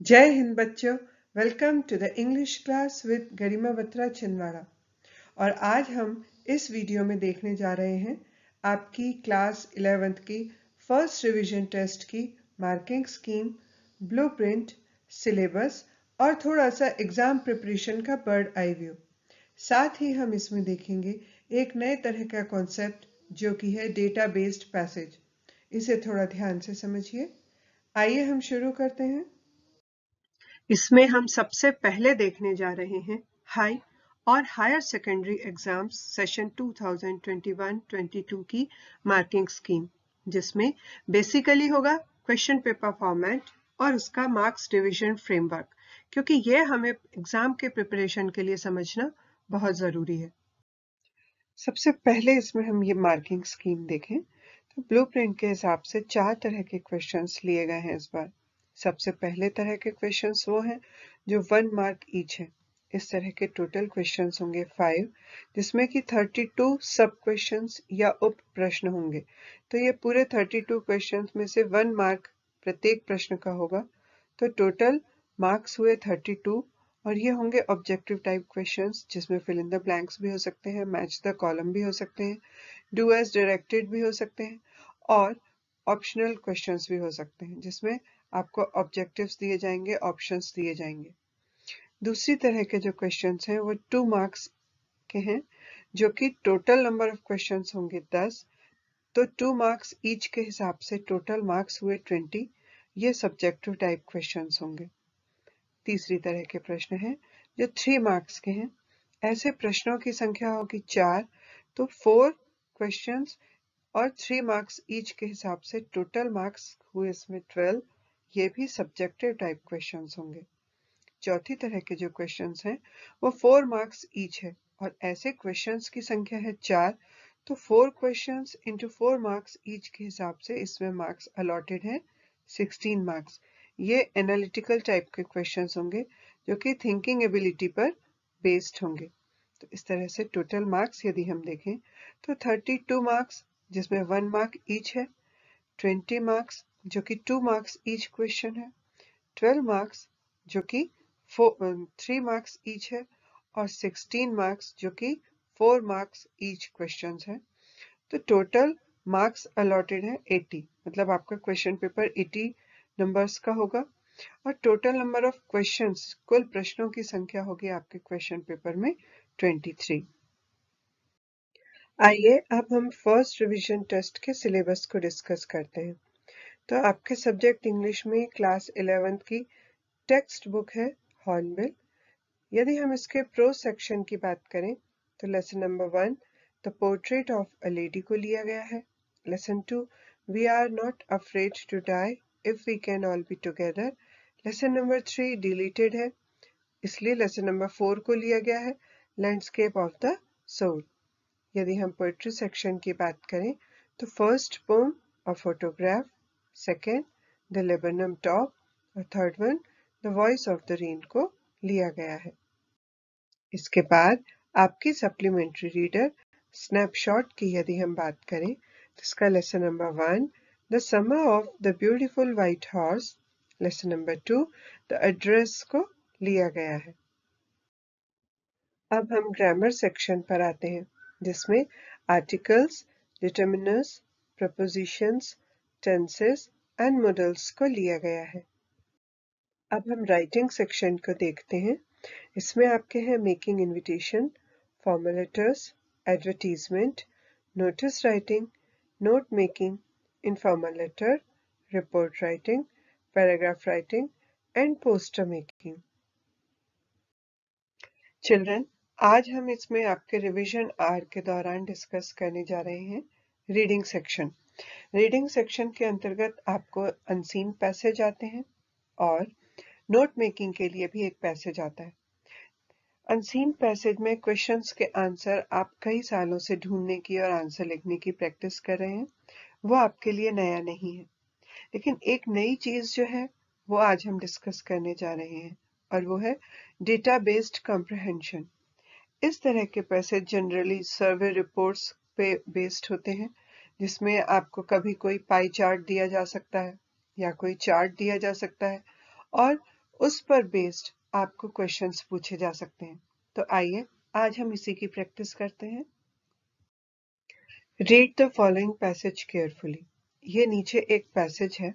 जय हिंद बच्चों, welcome to the English class with Garima Batra Chhindwara. और आज हम इस वीडियो में देखने जा रहे हैं आपकी क्लास 11th की फर्स्ट रिवीजन टेस्ट की मार्किंग स्कीम, ब्लूप्रिंट, सिलेबस और थोड़ा सा एग्जाम प्रिपरेशन का बर्ड आई व्यू। साथ ही हम इसमें देखेंगे एक नए तरह का कॉन्सेप्ट जो कि है डेटा बेस्ड पैसेज। इसे थोड़ा ध्यान से समझिए। आइए हम शुरू करते हैं। इसमें हम सबसे पहले देखने जा रहे हैं हाई और हायर सेकेंडरी एग्जाम्स सेशन 2021-22 की मार्किंग स्कीम, जिसमें बेसिकली होगा क्वेश्चन पेपर फॉर्मेट और उसका मार्क्स डिवीजन फ्रेमवर्क, क्योंकि ये हमें एग्जाम के प्रिपरेशन के लिए समझना बहुत जरूरी है। सबसे पहले इसमें हम ये मार्किंग स्कीम देखें तो ब्लूप्रिंट के हिसाब से 4 तरह के क्वेश्चंस लिए गए हैं इस बार। सबसे पहले तरह के क्वेश्चंस वो हैं जो 1 मार्क ईच है। इस तरह के टोटल क्वेश्चंस होंगे 5, जिसमें कि 32 सब क्वेश्चंस या उप प्रश्न होंगे। तो ये पूरे 32 क्वेश्चंस में से 1 मार्क प्रत्येक प्रश्न का होगा। तो टोटल मार्क्स हुए 32। और ये होंगे ऑब्जेक्टिव टाइप क्वेश्चंस, जिसमें फिल इन द ब्लैंक्स भी हो सकते हैं, मैच द कॉलम भी हो सकते हैं, डू एज डायरेक्टेड भी हो सकते हैं और ऑप्शनल क्वेश्चंस भी हो सकते हैं, जिसमें आपको ऑब्जेक्टिव्स दिए जाएंगे, ऑप्शंस दिए जाएंगे। दूसरी तरह के जो क्वेश्चंस हैं वो 2 मार्क्स के हैं, जो कि टोटल नंबर ऑफ क्वेश्चंस होंगे 10। तो 2 मार्क्स ईच के हिसाब से टोटल मार्क्स हुए 20। ये सब्जेक्टिव टाइप क्वेश्चंस होंगे। तीसरी तरह के प्रश्न हैं जो 3 मार्क्स के हैं। ऐसे प्रश्नों की संख्या होगी 4। तो 4 क्वेश्चंस और 3 मार्क्स ईच के हिसाब से टोटल मार्क्स हुए इसमें 12। ये भी सब्जेक्टिव टाइप क्वेश्चंस होंगे। चौथी तरह के जो क्वेश्चंस हैं वो 4 मार्क्स ईच है और ऐसे क्वेश्चंस की संख्या है 4। तो 4 क्वेश्चंस इंटू 4 मार्क्स ईच के हिसाब से इसमें मार्क्स अलॉटेड है 16 मार्क्स। ये एनालिटिकल टाइप के क्वेश्चंस होंगे जो कि थिंकिंग एबिलिटी पर बेस्ड होंगे। तो इस तरह से टोटल मार्क्स यदि हम देखें तो 32 मार्क्स, जिसमें 1 मार्क ईच है, 20 मार्क्स जो कि 2 मार्क्स ईच क्वेश्चन है, 12 मार्क्स जो कि 3 मार्क्स ईच है और 16 मार्क्स जो कि 4 मार्क्स ईच क्वेश्चंस है। तो टोटल मार्क्स अलॉटेड है 80, मतलब आपका क्वेश्चन पेपर 80 नंबर्स का होगा। और टोटल नंबर ऑफ क्वेश्चंस, कुल प्रश्नों की संख्या होगी आपके क्वेश्चन पेपर में 23। आइए अब हम फर्स्ट रिवीजन टेस्ट के सिलेबस को डिस्कस करते हैं। तो आपके सब्जेक्ट इंग्लिश में क्लास 11th की टेक्स्ट बुक है हॉर्नबिल। यदि हम इसके प्रो सेक्शन की बात करें तो lesson number 1 the portrait of a lady को लिया गया है। Lesson 2 we are not afraid to die if we can all be together. Lesson number 3 deleted है, इसलिए लेसन नंबर 4 को लिया गया है लैंडस्केप ऑफ द सोल। यदि हम पोएट्री सेक्शन की बात करें तो first poem a photograph, second the laburnum top और third one the voice of the rain को लिया गया है। इसके बाद आपकी सप्लीमेंट्री रीडर स्नैपशॉट की यदि हम बात करें तो इसका lesson number 1 the summer of the beautiful white horse, lesson number 2 the address को लिया गया है। अब हम ग्रामर सेक्शन पर आते हैं, जिसमें articles, determiners, propositions, tenses and models को लिया गया है। अब हम राइटिंग सेक्शन को देखते हैं। इसमें आपके हैं making invitation, formal letters, advertisement, notice writing, note making, informal letter, report writing, paragraph writing and poster making. Children, आज हम इसमें आपके रिवीजन आवर के दौरान डिस्कस करने जा रहे हैं रीडिंग सेक्शन। रीडिंग सेक्शन के अंतर्गत आपको अनसीन पैसेज आते हैं और नोट मेकिंग के लिए भी एक पैसेज आता है। अनसीन पैसेज में क्वेश्चंस के आंसर आप कई सालों से ढूंढने की और आंसर लिखने की प्रैक्टिस कर रहे हैं, वो आपके लिए नया नहीं है। लेकिन एक नई चीज जो है वो आज हम डिस्कस करने जा रहे हैं और वो है डेटा बेस्ड कॉम्प्रहेंशन। इस तरह के पैसेज जनरली सर्वे रिपोर्ट्स पे बेस्ड होते हैं, जिसमें आपको कभी कोई पाई चार्ट दिया जा सकता है या कोई चार्ट दिया जा सकता है और उस पर बेस्ड आपको क्वेश्चंस पूछे जा सकते हैं। तो आइए आज हम इसी की प्रैक्टिस करते हैं। Read the following passage carefully. ये नीचे एक पैसेज है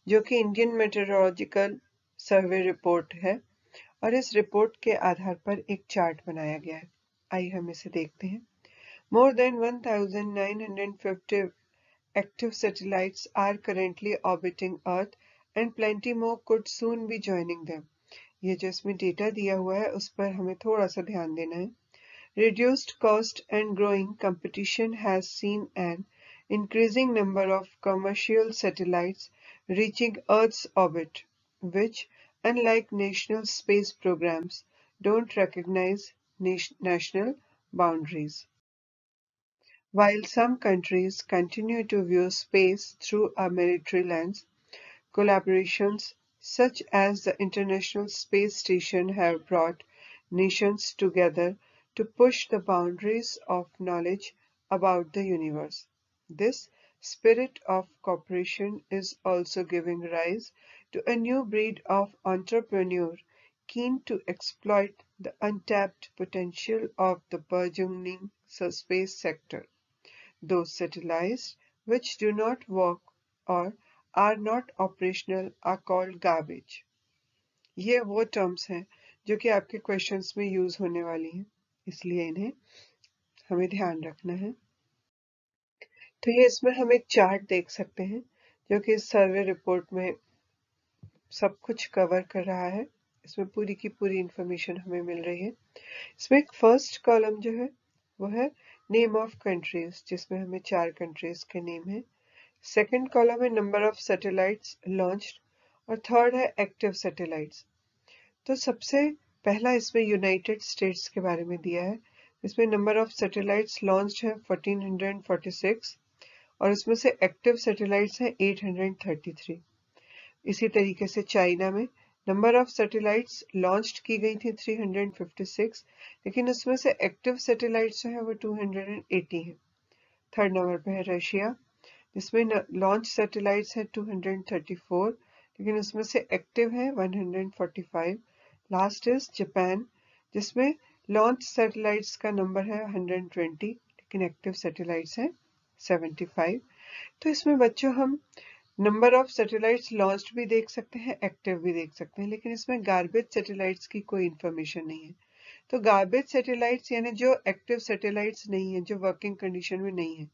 जो कि इंडियन मेटेरोलॉजिकल सर्वे रिपोर्ट है और इस रिपोर्ट के आधार पर एक चार्ट बनाया गया है। आइए हम इसे देखते हैं। More than 1,950 active satellites are currently orbiting Earth and plenty more could soon be joining them. ये जो इसमें डेटा दिया हुआ है उस पर हमें थोड़ा सा ध्यान देना है। Reduced cost and growing competition has seen an increasing number of commercial satellites reaching Earth's orbit, which, unlike national space programs, don't recognize national boundaries. While some countries continue to view space through a military lens, collaborations such as the International Space Station have brought nations together to push the boundaries of knowledge about the universe. This spirit of cooperation is also giving rise to a new breed of entrepreneur keen to exploit the untapped potential of the burgeoning space sector. Those satellites which do not work or are not operational are called garbage. ये वो terms हैं जो कि आपके questions में use होने वाली हैं, इसलिए इन्हें हमें ध्यान रखना है। तो ये इसमें हम एक चार्ट देख सकते हैं जो कि इस सर्वे रिपोर्ट में सब कुछ कवर कर रहा है। इसमें पूरी की पूरी इंफॉर्मेशन हमें मिल रही है। इसमें एक फर्स्ट कॉलम जो है वो है नेम ऑफ कंट्रीज, जिसमें हमें 4 कंट्रीज के नेम है। सेकेंड कॉलम है नंबर ऑफ सैटेलाइट्स लॉन्च्ड और थर्ड है एक्टिव सैटेलाइट्स। तो सबसे पहला इसमें यूनाइटेड स्टेट्स के बारे में दिया है। इसमें नंबर ऑफ सैटेलाइट्स लॉन्च्ड है 1446 और इसमें से एक्टिव सैटेलाइट्स है 833। इसी तरीके से चाइना में नंबर ऑफ सैटेलाइट्स लॉन्च्ड की गई थी 356, लेकिन उसमें से एक्टिव सैटेलाइट्स जो है वो 280 है। थर्ड नंबर पे है रशिया, जिसमें लॉन्च सैटेलाइट्स है 234, लेकिन उसमें से एक्टिव है 145। लास्ट इज जापान, जिसमें लॉन्च सैटेलाइट्स का नंबर है 120, लेकिन एक्टिव सैटेलाइट्स है 75। तो इसमें बच्चों हम नंबर ऑफ सैटेलाइट्स लॉन्च्ड भी देख सकते हैं, एक्टिव भी देख सकते हैं, लेकिन इसमें गार्बेज सैटेलाइट्स की कोई इंफॉर्मेशन नहीं है। तो गार्बेज सैटेलाइट्स यानी जो एक्टिव सैटेलाइट्स नहीं है, जो वर्किंग कंडीशन में नहीं है,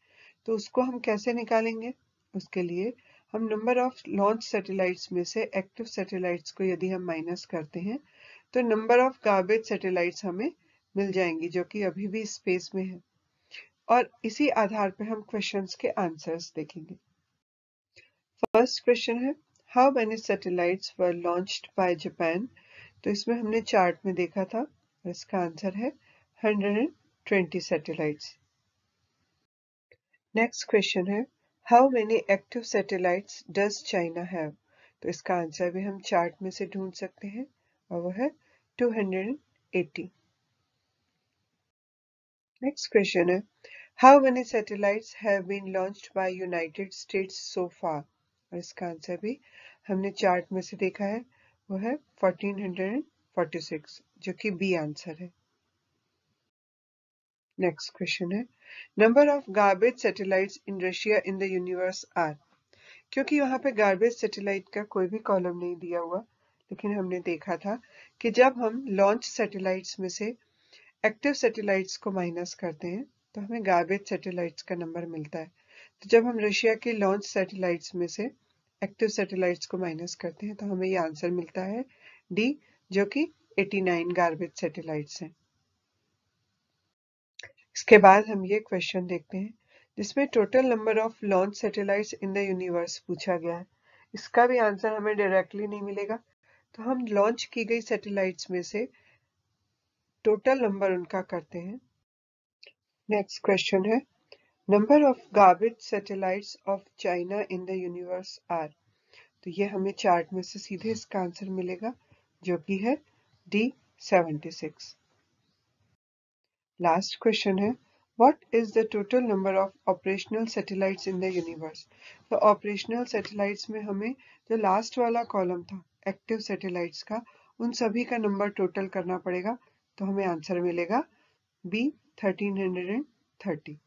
तो उसको हम कैसे निकालेंगे? उसके लिए हम नंबर ऑफ लॉन्च सैटेलाइट्स में से एक्टिव सैटेलाइट्स को यदि हम माइनस करते हैं तो नंबर ऑफ गार्बेज सैटेलाइट्स हमें मिल जाएंगी जो कि अभी भी स्पेस में है, और इसी आधार पर हम क्वेश्चंस के आंसर्स देखेंगे। फर्स्ट क्वेश्चन है how many satellites were launched by Japan. तो इसमें हमने चार्ट में देखा था और इसका आंसर है 120 सैटेलाइट्स। नेक्स्ट क्वेश्चन है how many active satellites does China have. तो इसका आंसर भी हम चार्ट में से ढूंढ सकते हैं और वो है 280। नेक्स्ट क्वेश्चन है how many satellites have been launched by United States so far. और इसका आंसर भी हमने चार्ट में से देखा है, वो है 1446, जो कि बी आंसर है। नेक्स्ट क्वेश्चन है number of garbage satellites in Russia in the universe are. क्योंकि यहाँ पे गार्बेज सैटेलाइट का कोई भी कॉलम नहीं दिया हुआ, लेकिन हमने देखा था कि जब हम लॉन्च सैटेलाइट्स में से एक्टिव सैटेलाइट्स को माइनस करते हैं तो हमें गार्बेज सैटेलाइट्स का नंबर मिलता है। तो जब हम रशिया के लॉन्च सैटेलाइट्स में से एक्टिव सैटेलाइट्स को माइनस करते हैं तो हमें ये आंसर मिलता है डी, जो कि 89 गार्बेज सैटेलाइट्स हैं। इसके बाद हम ये क्वेश्चन देखते हैं जिसमें total number of launch satellites in the universe पूछा गया है। इसका भी आंसर हमें डायरेक्टली नहीं मिलेगा, तो हम लॉन्च की गई सैटेलाइट्स में से टोटल नंबर उनका करते हैं। नेक्स्ट क्वेश्चन है number of garbage satellites of China in the universe are. तो ये हमें चार्ट में से सीधे इसका आंसर मिलेगा जो कि है डी 76। लास्ट क्वेश्चन है what is the total number of operational satellites in the universe. तो ऑपरेशनल सैटेलाइट्स में हमें जो लास्ट वाला कॉलम था एक्टिव सैटेलाइट्स का, उन सभी का नंबर टोटल करना पड़ेगा, तो हमें आंसर मिलेगा बी 1330।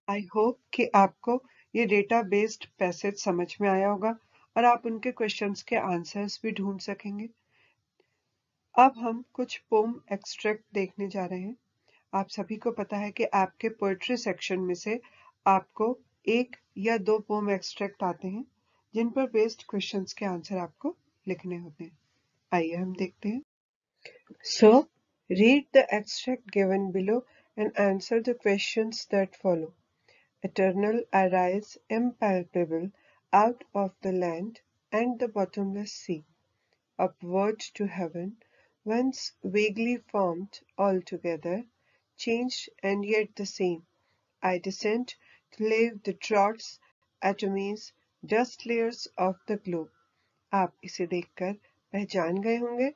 आई होप कि आपको ये डेटा बेस्ड पैसेज समझ में आया होगा और आप उनके क्वेश्चंस के आंसर्स भी ढूंढ सकेंगे। अब हम कुछ पोम एक्सट्रैक्ट देखने जा रहे हैं। आप सभी को पता है कि आपके पोएट्री सेक्शन में से आपको एक या दो पोम एक्सट्रैक्ट आते हैं जिन पर बेस्ड क्वेश्चंस के आंसर आपको लिखने होते हैं। आइए हम देखते हैं। So, read the extract given below and answer the questions that follow. Eternal arise impalpable out of the land and the bottomless sea, upward to heaven, whence vaguely formed altogether, changed and yet the same. I descend to leave the draughts, atomies, dust layers of the globe. आप इसे देखकर पहचान गए होंगे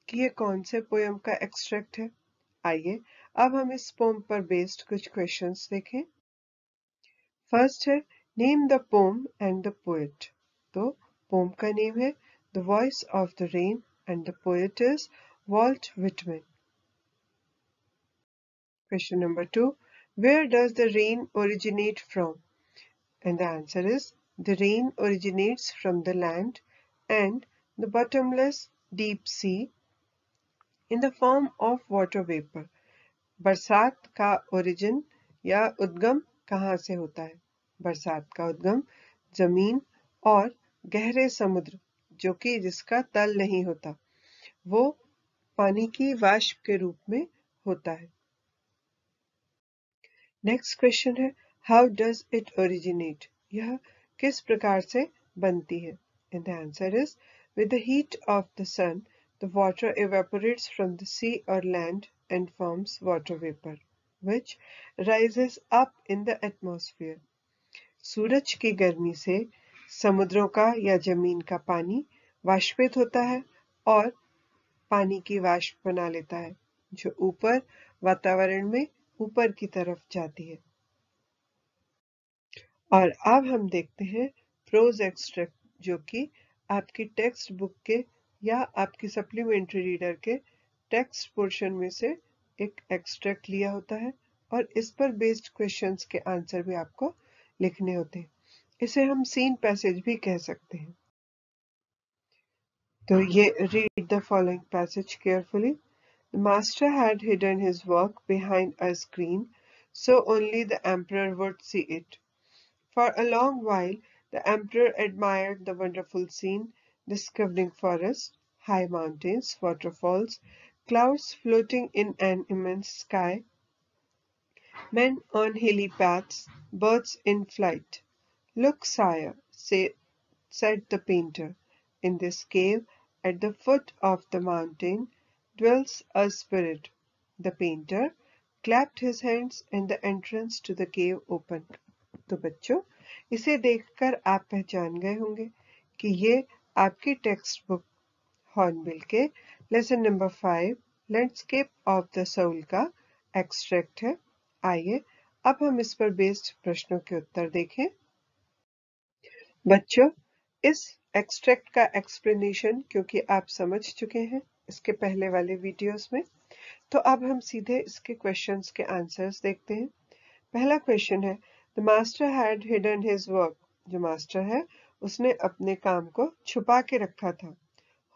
कि ये कौन से पोयम का एक्सट्रैक्ट है। आइए अब हम इस पोम पर बेस्ड कुछ क्वेश्चंस देखें। फर्स्ट है name the poem and the poet. तो पोम का नेम है the voice of the rain and the poet is Walt Whitman. Question number 2, where does the rain originate from? And the answer is the rain originates from the land and the bottomless deep sea in the form of water vapor. बरसात का origin या उद्गम कहाँ से होता है? बरसात का उद्गम जमीन और गहरे समुद्र जो कि जिसका तल नहीं होता, वो पानी की वाष्प के रूप में होता है। नेक्स्ट क्वेश्चन है हाउ डज इट ओरिजिनेट? यह किस प्रकार से बनती है? And the answer is with the heat of the sun the water evaporates from the sea or land and forms water vapor which rises up in the atmosphere. सूरज की गर्मी से समुद्रों का या जमीन का पानी वाष्पित होता है और पानी की वाष्प बना लेता है जो ऊपर वातावरण में ऊपर की तरफ जाती है। और अब हम देखते हैं प्रोज एक्सट्रैक्ट जो कि आपकी टेक्स्ट बुक के या आपकी सप्लीमेंट्री रीडर के टेक्स्ट पोर्शन में से एक एक्सट्रैक्ट लिया होता है और इस पर बेस्ड क्वेश्चंस के आंसर भी आपको लिखने होते हैं। इसे हम सीन पैसेज भी कह सकते हैं। तो ये read the following passage carefully. The master had hidden his work behind a screen so only the emperor would see it. For a long while the emperor admired the wonderful scene, discovering forests, high mountains, waterfalls, clouds floating in an immense sky, men on hilly paths, birds in flight. Look, sire, said the painter, in this cave at the foot of the mountain dwells a spirit. The painter clapped his hands and the entrance to the cave opened. तो बच्चों, इसे देखकर आप पहचान गए होंगे कि ये आपकी टेक्स्ट बुक हॉर्नबिल के lesson number 5 landscape of the soul का एक्सट्रैक्ट है। आइए अब हम इस पर बेस्ड प्रश्नों के उत्तर देखें। बच्चों, इस एक्सट्रैक्ट का एक्सप्लेनेशन क्योंकि आप समझ चुके हैं इसके पहले वाले वीडियोस में, तो अब हम सीधे इसके क्वेश्चंस के आंसर्स देखते हैं। पहला क्वेश्चन है the master had hidden his work. जो मास्टर है उसने अपने काम को छुपा के रखा था।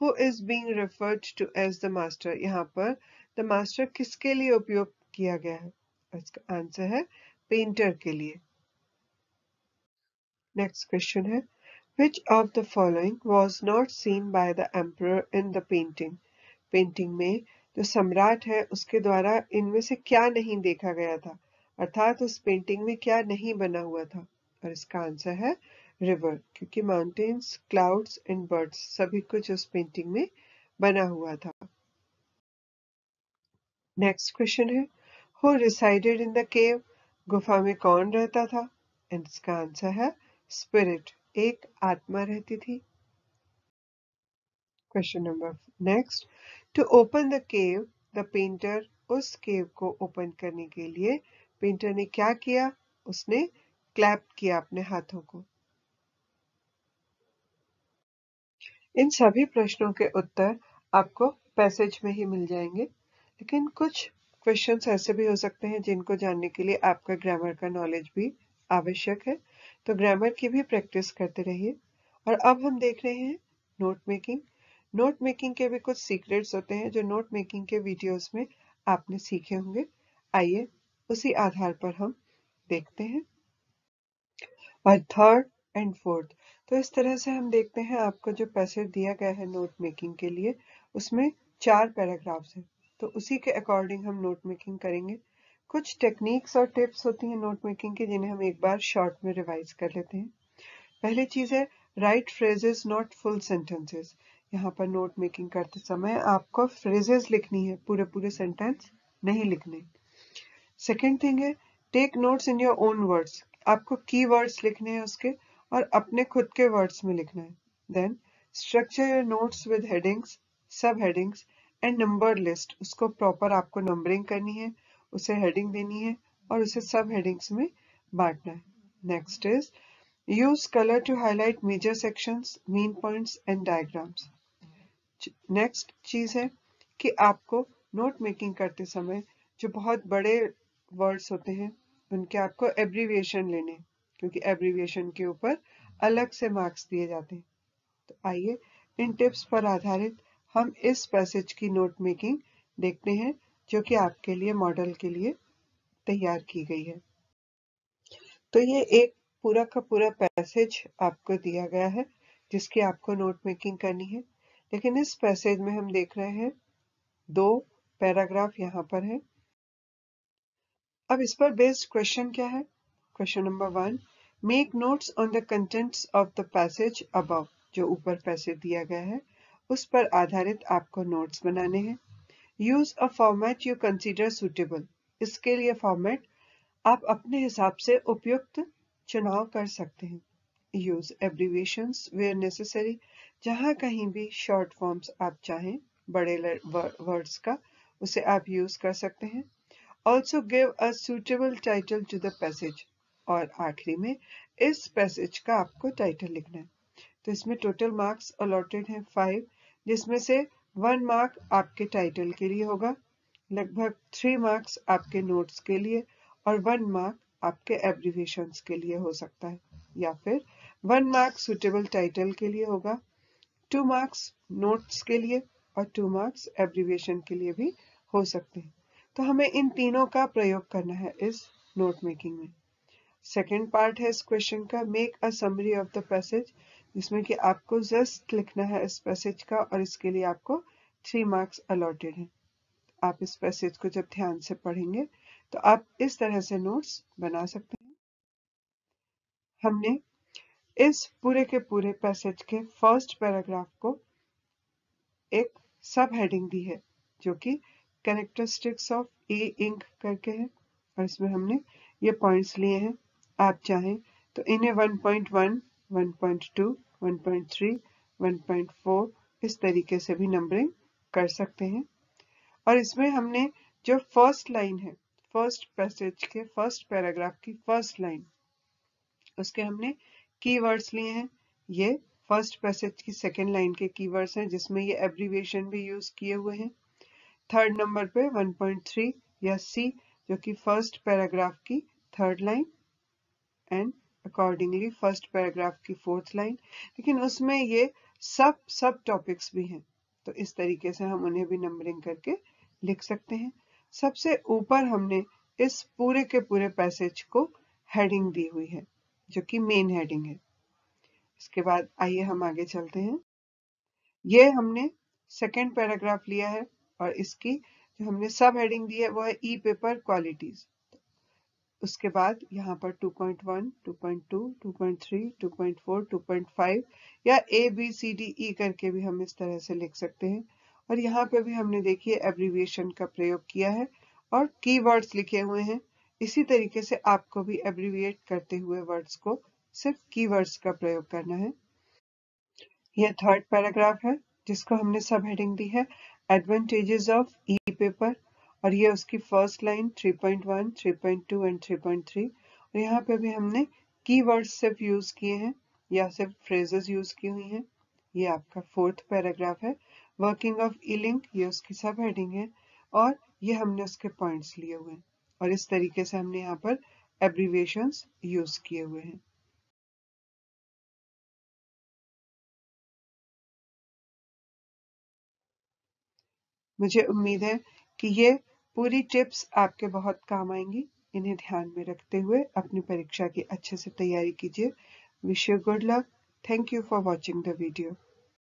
Who is being referred to as the master? यहाँ पर द मास्टर किसके लिए उपयोग किया गया है? इसका आंसर है पेंटर के लिए। नेक्स्ट क्वेश्चन है Which of the following was not seen by the emperor in the painting? Painting में जो सम्राट है उसके द्वारा इनमें से क्या नहीं देखा गया था, अर्थात उस पेंटिंग में क्या नहीं बना हुआ था? और इसका आंसर है रिवर, क्योंकि माउंटेन्स, क्लाउड्स एंड बर्ड्स सभी कुछ उस पेंटिंग में बना हुआ था। नेक्स्ट क्वेश्चन है who resided in the cave? गुफा में कौन रहता था? एंड इसका आंसर है स्पिरिट, एक आत्मा रहती थी। Question number next to open the cave the painter, उस केव को ओपन करने के लिए पेंटर ने क्या किया? उसने क्लैप किया अपने हाथों को। इन सभी प्रश्नों के उत्तर आपको पैसेज में ही मिल जाएंगे, लेकिन कुछ क्वेश्चंस ऐसे भी हो सकते हैं जिनको जानने के लिए आपका ग्रामर का नॉलेज भी आवश्यक है। तो ग्रामर की भी प्रैक्टिस करते रहिए। और अब हम देख रहे हैं नोट मेकिंग। नोट मेकिंग के भी कुछ सीक्रेट्स होते हैं जो नोट मेकिंग के वीडियोस में आपने सीखे होंगे। आइए उसी आधार पर हम देखते हैं। और थर्ड एंड फोर्थ, तो इस तरह से हम देखते हैं आपको जो पैसेज दिया गया है नोट मेकिंग के लिए, उसमें 4 पैराग्राफ्स हैं। तो उसी के अकॉर्डिंग हम नोट मेकिंग करेंगे। कुछ टेक्निक्स और टिप्स होती हैं नोट मेकिंग की जिन्हें हम एक बार शॉर्ट में रिवाइज कर लेते हैं। पहली चीज है right phrases not full sentences. यहाँ पर नोट मेकिंग करते समय आपको फ्रेजेस लिखनी है, पूरे पूरे सेंटेंस नहीं लिखने। सेकेंड थिंग है take notes in your own words. आपको की वर्ड्स लिखने हैं उसके और अपने खुद के वर्ड्स में लिखना है। Then structure your notes with headings, sub headings and number list. उसको प्रॉपर आपको नंबरिंग करनी है, उसे हेडिंग देनी है और उसे सब हेडिंग्स में बांटना है। Next is use colour to highlight major sections, main points and diagrams. Next चीज है कि आपको नोट मेकिंग करते समय जो बहुत बड़े वर्ड्स होते हैं उनके आपको एब्रीविएशन लेने, क्योंकि एब्रीविएशन के ऊपर अलग से मार्क्स दिए जाते हैं। तो आइए इन टिप्स पर आधारित हम इस पैसेज की नोट मेकिंग देखते हैं जो कि आपके लिए मॉडल के लिए तैयार की गई है। तो ये एक पूरा का पूरा पैसेज आपको दिया गया है जिसकी आपको नोट मेकिंग करनी है। लेकिन इस पैसेज में हम देख रहे हैं 2 पैराग्राफ यहाँ पर है। अब इस पर बेस्ड क्वेश्चन क्या है? Question number 1, make notes on the contents of the passage above. जो ऊपर पैसेज दिया गया है उस पर आधारित आपको नोट्स बनाने हैं। Use a format you consider suitable. इसके लिए फॉर्मेट आप अपने हिसाब से उपयुक्त चुनाव कर सकते हैं। Use abbreviations where necessary. जहां कहीं भी शॉर्ट फॉर्म्स आप चाहें बड़े वर्ड्स का, उसे आप यूज कर सकते हैं। Also give a suitable title to the passage। और आखिरी में इस पैसेज का आपको टाइटल लिखना है। तो इसमें टोटल मार्क्स अलॉटेड हैं 5, जिसमें से 1 मार्क आपके टाइटल के लिए होगा, लगभग 3 मार्क्स आपके नोट्स के लिए और 1 मार्क आपके एब्रीविएशंस के लिए हो सकता है, या फिर 1 मार्क सुटेबल टाइटल के लिए होगा, 2 मार्क्स नोट्स के लिए और 2 मार्क्स एब्रीविएशन के लिए भी हो सकते हैं। तो हमें इन तीनों का प्रयोग करना है इस नोट मेकिंग में। सेकेंड पार्ट है इस क्वेश्चन का, make a summary of the passage, जिसमें कि आपको जस्ट लिखना है इस पैसेज का और इसके लिए आपको 3 मार्क्स अलॉटेड हैं। आप इस पैसेज को जब ध्यान से पढ़ेंगे तो आप इस तरह से नोट्स बना सकते हैं। हमने इस पूरे के पूरे पैसेज के फर्स्ट पैराग्राफ को एक सब हेडिंग दी है जो कि कैरेक्टरिस्टिक्स ऑफ ई इंक करके है और इसमें हमने ये पॉइंट्स लिए हैं। आप चाहें तो इन्हें 1.1, 1.2, 1.3, 1.4 इस तरीके से भी नंबरिंग कर सकते हैं। और इसमें हमने जो फर्स्ट लाइन है, फर्स्ट पैसेज के फर्स्ट पैराग्राफ की फर्स्ट लाइन, उसके हमने कीवर्ड्स लिए हैं। ये फर्स्ट पैसेज की सेकेंड लाइन के कीवर्ड्स हैं जिसमें ये एब्रीविएशन भी यूज किए हुए हैं। थर्ड नंबर पे 1.3 या सी, जो कि फर्स्ट पैराग्राफ की third line and accordingly first paragraph की फोर्थ लाइन, लेकिन उसमें ये सब टॉपिक्स भी हैं, तो इस तरीके से हम उन्हें भी नंबरिंग करके लिख सकते हैं। सबसे ऊपर हमने इस पूरे के पूरे पैसेज को हेडिंग दी हुई है जो कि मेन हेडिंग है। इसके बाद आइए हम आगे चलते हैं। ये हमने सेकेंड पैराग्राफ लिया है और इसकी जो हमने सब हेडिंग दी है वो है ई पेपर क्वालिटीज। उसके बाद यहाँ पर 2.1, 2.2, 2.3, 2.4, 2.5 या ABCDE करके भी हम इस तरह से लिख सकते हैं। और यहाँ पे भी हमने देखिए एब्रीविएशन का प्रयोग किया है और कीवर्ड्स लिखे हुए हैं। इसी तरीके से आपको भी एब्रीविएट करते हुए वर्ड्स को सिर्फ कीवर्ड्स का प्रयोग करना है। यह थर्ड पैराग्राफ है जिसको हमने सब हेडिंग दी है एडवांटेजेस ऑफ ई पेपर और ये उसकी फर्स्ट लाइन 3.1, 3.2 एंड 3.3। और यहाँ पे भी हमने कीवर्ड्स सिर्फ यूज किए हैं या सिर्फ फ्रेजेस यूज की हुई हैं। ये आपका 4th पैराग्राफ है। वर्किंग ऑफ इलिंग, ये उसकी सब हेडिंग है और ये हमने उसके पॉइंट्स लिए हुए हैं और इस तरीके से हमने यहाँ पर एब्रीविएशंस यूज किए हुए हैं। मुझे उम्मीद है कि ये पूरी टिप्स आपके बहुत काम आएंगी। इन्हें ध्यान में रखते हुए अपनी परीक्षा की अच्छे से तैयारी कीजिए। Wish you good luck. Thank you for watching the video.